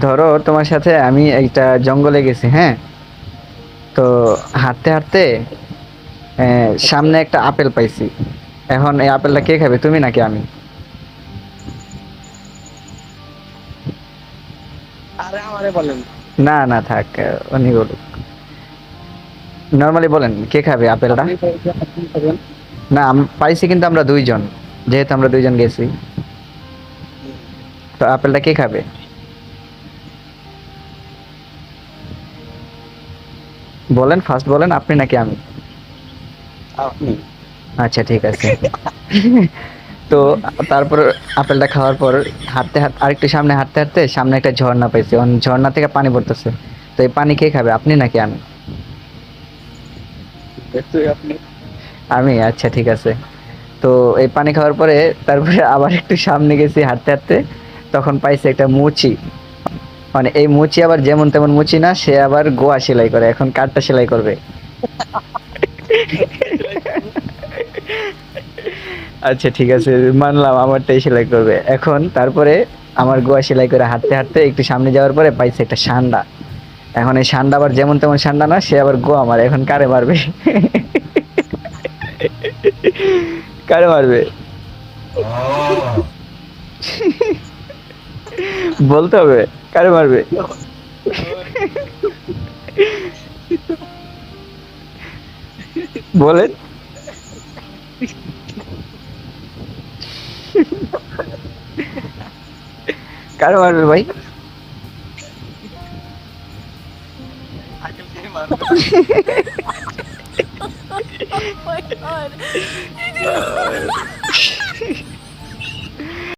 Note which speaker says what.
Speaker 1: ধরো তোমার সাথে আমি একটা জঙ্গলে গেছি, হ্যাঁ? তো হাঁটতে হাঁটতে সামনে একটা আপেল পাইছি। এখন এই আপেলটা কে খাবে, তুমি নাকি আমি?
Speaker 2: আরে আমারে বলেন।
Speaker 1: না না থাক, উনি বলুক। নর্মালি বলেন কে খাবে আপেলটা।
Speaker 2: আপনি বলছেন আপনি খাবেন।
Speaker 1: না পাইছি কিন্তু আমরা দুইজন, যেহেতু আমরা দুইজন গেছি, তো আপেলটা কে খাবে? বলেন, ফার্স্ট বলেন, আপনি নাকি আমি?
Speaker 2: আপনি।
Speaker 1: আচ্ছা ঠিক আছে। তো তারপর আপেলটা খাওয়ার পর হাঁটতে হাঁটতে আরেকটু সামনে হাঁটতে হাঁটতে সামনে একটা ঝর্ণা পাইছি, ঝর্ণা থেকে পানি পড়তেছে। তো এই পানি কে খাবে, আপনি নাকি আমি?
Speaker 2: নিশ্চয়ই আপনি।
Speaker 1: আমি, আচ্ছা ঠিক আছে। তো এই পানি খাওয়ার পরে তারপরে আবার একটু সামনে গেছি হাঁটতে হাঁটতে, তখন পাইছি একটা মুচি। মানে এই মুচি আবার যেমন তেমন মুচি না, সে আবার গোয়া সেলাই করে, এখন কাঠটা সেলাই করবে। আচ্ছা ঠিক আছে, মানলাম আমারটাই সেলাই করবে এখন। তারপরে আমার গোয়া সেলাই করে হাঁটতে হাঁটতে একটু সামনে যাওয়ার পরে পাইছে একটা সান্ডা। এখন এই সান্ডা আবার যেমন তেমন সান্ডা না, সে আবার গোয়া মারে, এখন কারে মারবে? কারে মারবে বলতে হবে, কারে মারবে? বলেন। কারে মারবে ভাই?
Speaker 2: আঙ্কেল কে মারবে?
Speaker 3: Oh my god.